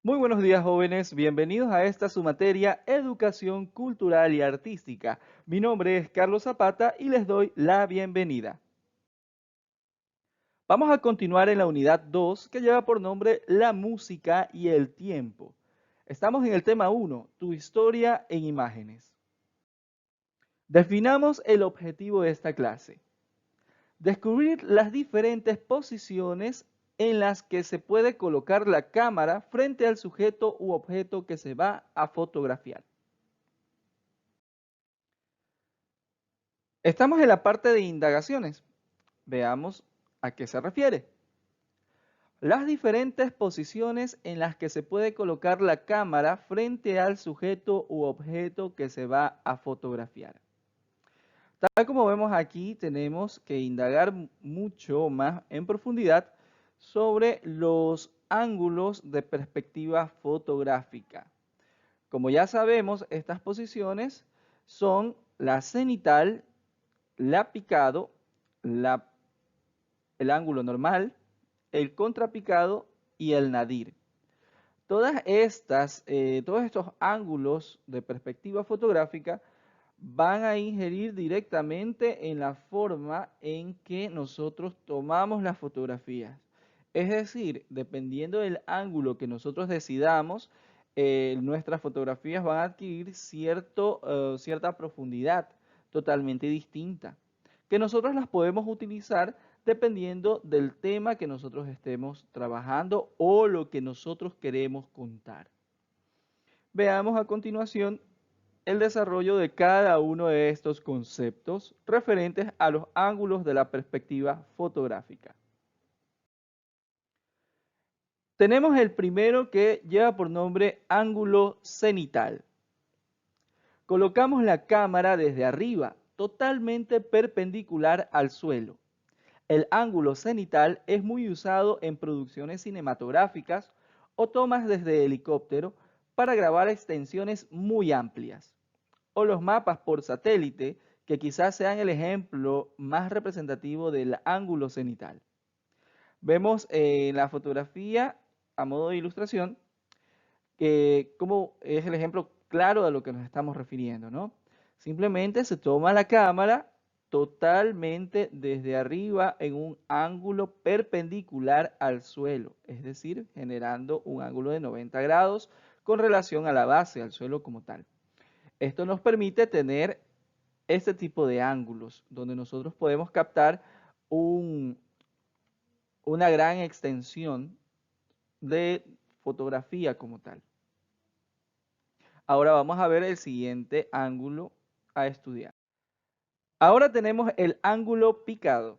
Muy buenos días, jóvenes. Bienvenidos a esta su materia Educación Cultural y Artística. Mi nombre es Carlos Zapata y les doy la bienvenida. Vamos a continuar en la unidad 2 que lleva por nombre La música y el tiempo. Estamos en el tema 1, tu historia en imágenes. Definamos el objetivo de esta clase. Descubrir las diferentes posiciones en las que se puede colocar la cámara frente al sujeto u objeto que se va a fotografiar. Estamos en la parte de indagaciones. Veamos a qué se refiere. Las diferentes posiciones en las que se puede colocar la cámara frente al sujeto u objeto que se va a fotografiar. Tal como vemos aquí, tenemos que indagar mucho más en profundidad sobre los ángulos de perspectiva fotográfica. Como ya sabemos, estas posiciones son la cenital, la picado, el ángulo normal, el contrapicado y el nadir. Todos estos ángulos de perspectiva fotográfica van a ingerir directamente en la forma en que nosotros tomamos las fotografías. Es decir, dependiendo del ángulo que nosotros decidamos, nuestras fotografías van a adquirir cierta profundidad totalmente distinta, que nosotros las podemos utilizar dependiendo del tema que nosotros estemos trabajando o lo que nosotros queremos contar. Veamos a continuación el desarrollo de cada uno de estos conceptos referentes a los ángulos de la perspectiva fotográfica. Tenemos el primero que lleva por nombre ángulo cenital. Colocamos la cámara desde arriba, totalmente perpendicular al suelo. El ángulo cenital es muy usado en producciones cinematográficas o tomas desde helicóptero para grabar extensiones muy amplias. O los mapas por satélite, que quizás sean el ejemplo más representativo del ángulo cenital. Vemos en la fotografía, a modo de ilustración, cómo es el ejemplo claro de lo que nos estamos refiriendo, ¿no? Simplemente se toma la cámara totalmente desde arriba en un ángulo perpendicular al suelo, es decir, generando un ángulo de 90 grados con relación a la base, al suelo como tal. Esto nos permite tener este tipo de ángulos donde nosotros podemos captar un, una gran extensión de fotografía como tal. Ahora vamos a ver el siguiente ángulo a estudiar. Ahora tenemos el ángulo picado.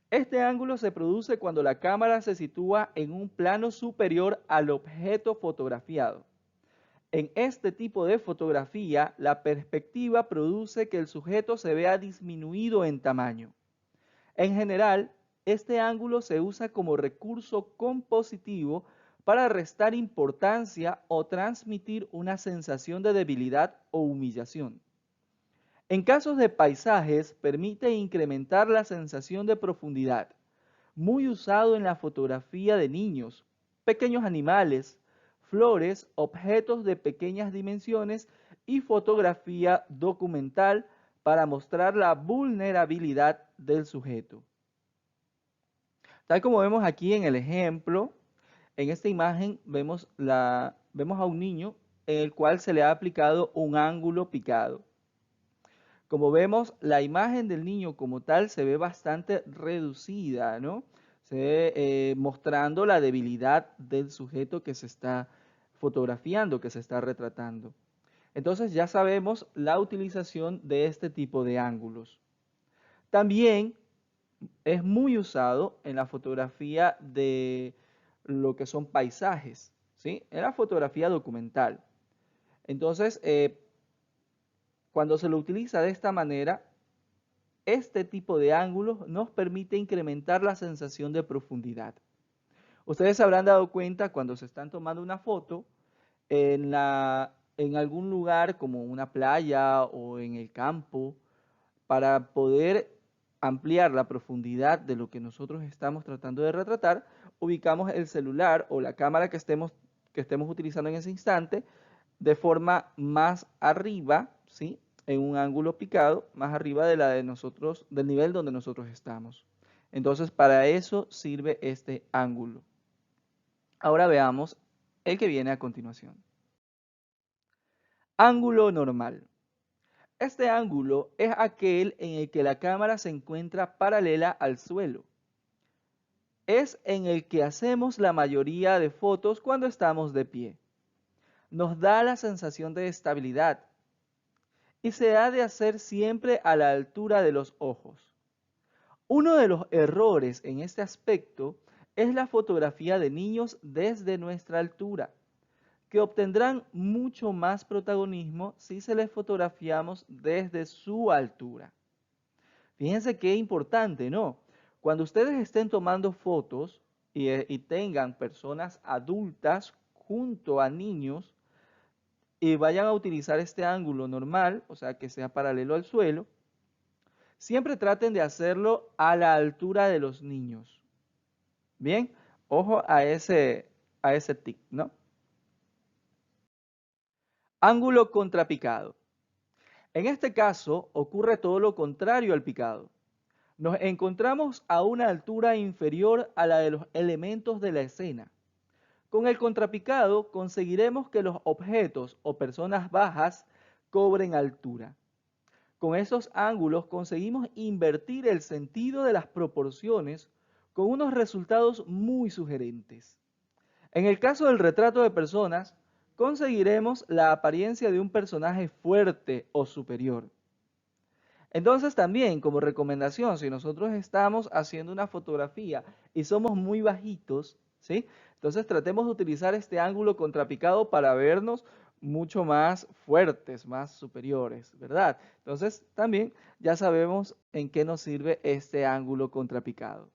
Este ángulo se produce cuando la cámara se sitúa en un plano superior al objeto fotografiado. En este tipo de fotografía, la perspectiva produce que el sujeto se vea disminuido en tamaño. En general, este ángulo se usa como recurso compositivo para restar importancia o transmitir una sensación de debilidad o humillación. En casos de paisajes, permite incrementar la sensación de profundidad, muy usado en la fotografía de niños, pequeños animales, flores, objetos de pequeñas dimensiones y fotografía documental para mostrar la vulnerabilidad del sujeto. Tal como vemos aquí en el ejemplo, en esta imagen vemos a un niño en el cual se le ha aplicado un ángulo picado. Como vemos, la imagen del niño como tal se ve bastante reducida, ¿no? Se ve mostrando la debilidad del sujeto que se está fotografiando, que se está retratando. Entonces ya sabemos la utilización de este tipo de ángulos. También es muy usado en la fotografía de lo que son paisajes, ¿sí? En la fotografía documental. Entonces, cuando se lo utiliza de esta manera, este tipo de ángulos nos permite incrementar la sensación de profundidad. Ustedes se habrán dado cuenta cuando se están tomando una foto en algún lugar como una playa o en el campo, para poder ampliar la profundidad de lo que nosotros estamos tratando de retratar, ubicamos el celular o la cámara que estemos que estemos utilizando en ese instante de forma más arriba, ¿sí? En un ángulo picado, más arriba de la de nosotros, del nivel donde nosotros estamos. Entonces, para eso sirve este ángulo. Ahora veamos el que viene a continuación. Ángulo normal. Este ángulo es aquel en el que la cámara se encuentra paralela al suelo. Es en el que hacemos la mayoría de fotos cuando estamos de pie. Nos da la sensación de estabilidad y se ha de hacer siempre a la altura de los ojos. Uno de los errores en este aspecto es la fotografía de niños desde nuestra altura, que obtendrán mucho más protagonismo si se les fotografiamos desde su altura. Fíjense qué importante, ¿no? Cuando ustedes estén tomando fotos y tengan personas adultas junto a niños y vayan a utilizar este ángulo normal, o sea, que sea paralelo al suelo, siempre traten de hacerlo a la altura de los niños. Bien, ojo a ese tic, ¿no? Ángulo contrapicado. En este caso ocurre todo lo contrario al picado. Nos encontramos a una altura inferior a la de los elementos de la escena. Con el contrapicado conseguiremos que los objetos o personas bajas cobren altura. Con esos ángulos conseguimos invertir el sentido de las proporciones con unos resultados muy sugerentes. En el caso del retrato de personas, conseguiremos la apariencia de un personaje fuerte o superior. Entonces también como recomendación, si nosotros estamos haciendo una fotografía y somos muy bajitos, ¿sí? Entonces tratemos de utilizar este ángulo contrapicado para vernos mucho más fuertes, más superiores, ¿verdad? Entonces también ya sabemos en qué nos sirve este ángulo contrapicado.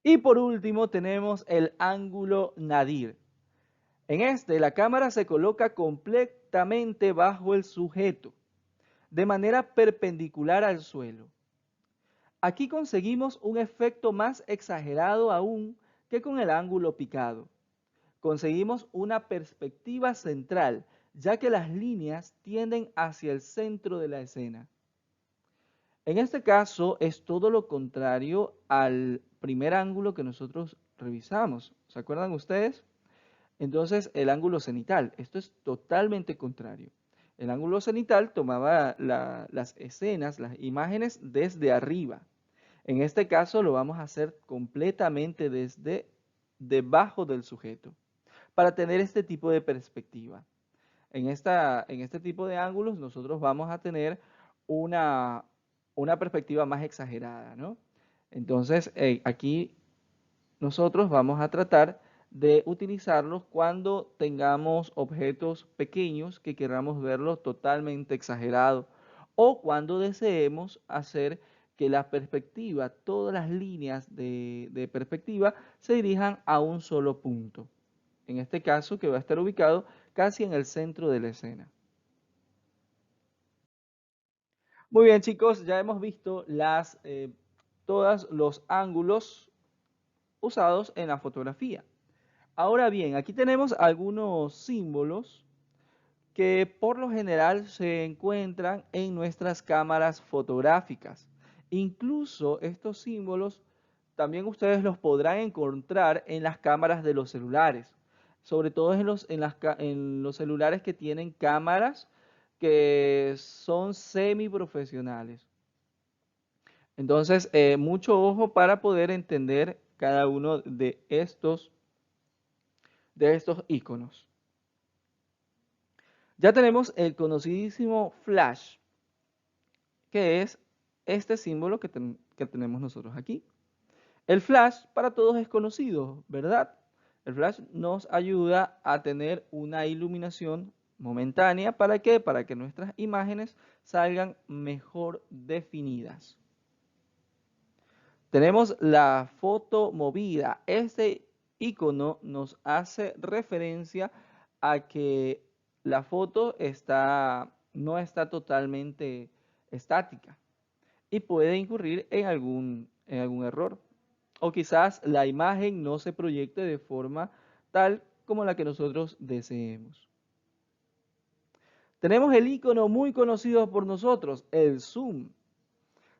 Y por último tenemos el ángulo nadir. En este la cámara se coloca completamente bajo el sujeto, de manera perpendicular al suelo. Aquí conseguimos un efecto más exagerado aún que con el ángulo picado. Conseguimos una perspectiva central, ya que las líneas tienden hacia el centro de la escena. En este caso es todo lo contrario al primer ángulo que nosotros revisamos. ¿Se acuerdan ustedes? Entonces, el ángulo cenital, esto es totalmente contrario. El ángulo cenital tomaba las escenas, las imágenes desde arriba. En este caso lo vamos a hacer completamente desde debajo del sujeto para tener este tipo de perspectiva. En este tipo de ángulos nosotros vamos a tener una, una perspectiva más exagerada, ¿no? Entonces, aquí nosotros vamos a tratar de utilizarlos cuando tengamos objetos pequeños que queramos verlos totalmente exagerados o cuando deseemos hacer que la perspectiva, todas las líneas de perspectiva se dirijan a un solo punto. En este caso que va a estar ubicado casi en el centro de la escena. Muy bien chicos, ya hemos visto todos los ángulos usados en la fotografía. Ahora bien, aquí tenemos algunos símbolos que por lo general se encuentran en nuestras cámaras fotográficas. Incluso estos símbolos también ustedes los podrán encontrar en las cámaras de los celulares, sobre todo en los celulares que tienen cámaras que son semiprofesionales. Entonces, mucho ojo para poder entender cada uno de estos iconos. Ya tenemos el conocidísimo flash, que es este símbolo que tenemos nosotros aquí. El flash para todos es conocido, ¿verdad? El flash nos ayuda a tener una iluminación momentánea. ¿Para qué? Para que nuestras imágenes salgan mejor definidas. Tenemos la foto movida. Este icono nos hace referencia a que la foto no está totalmente estática y puede incurrir en algún error. o quizás la imagen no se proyecte de forma tal como la que nosotros deseemos. Tenemos el icono muy conocido por nosotros, el zoom.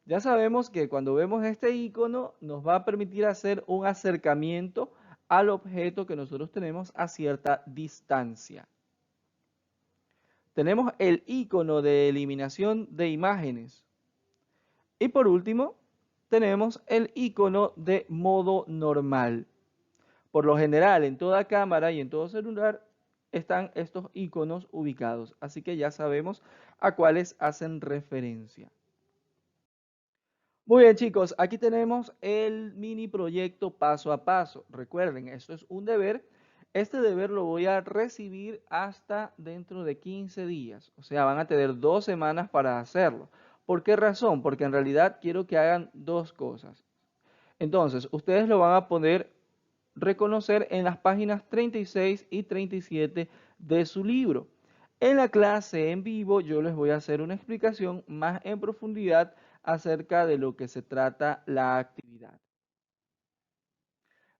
Ya sabemos que cuando vemos este icono nos va a permitir hacer un acercamiento al objeto que nosotros tenemos a cierta distancia. Tenemos el icono de eliminación de imágenes. Y por último, tenemos el icono de modo normal. Por lo general, en toda cámara y en todo celular están estos iconos ubicados, así que ya sabemos a cuáles hacen referencia. Muy bien, chicos, aquí tenemos el mini proyecto paso a paso. Recuerden, esto es un deber. Este deber lo voy a recibir hasta dentro de 15 días. O sea, van a tener 2 semanas para hacerlo. ¿Por qué razón? Porque en realidad quiero que hagan dos cosas. Entonces, ustedes lo van a poder reconocer en las páginas 36 y 37 de su libro. En la clase en vivo yo les voy a hacer una explicación más en profundidad acerca de lo que se trata la actividad.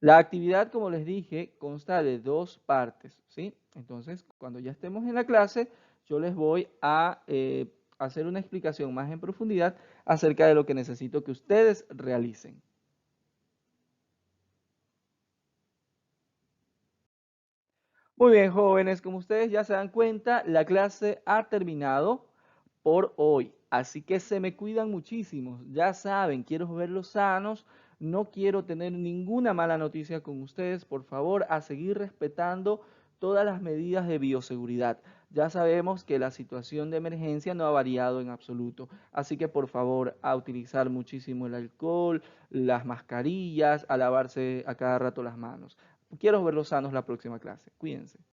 La actividad, como les dije, consta de dos partes, ¿sí? Entonces, cuando ya estemos en la clase, yo les voy a hacer una explicación más en profundidad acerca de lo que necesito que ustedes realicen. Muy bien, jóvenes, como ustedes ya se dan cuenta, la clase ha terminado por hoy. Así que se me cuidan muchísimo. Ya saben, quiero verlos sanos. No quiero tener ninguna mala noticia con ustedes. Por favor, a seguir respetando todas las medidas de bioseguridad. Ya sabemos que la situación de emergencia no ha variado en absoluto. Así que por favor, a utilizar muchísimo el alcohol, las mascarillas, a lavarse a cada rato las manos. Quiero verlos sanos la próxima clase. Cuídense.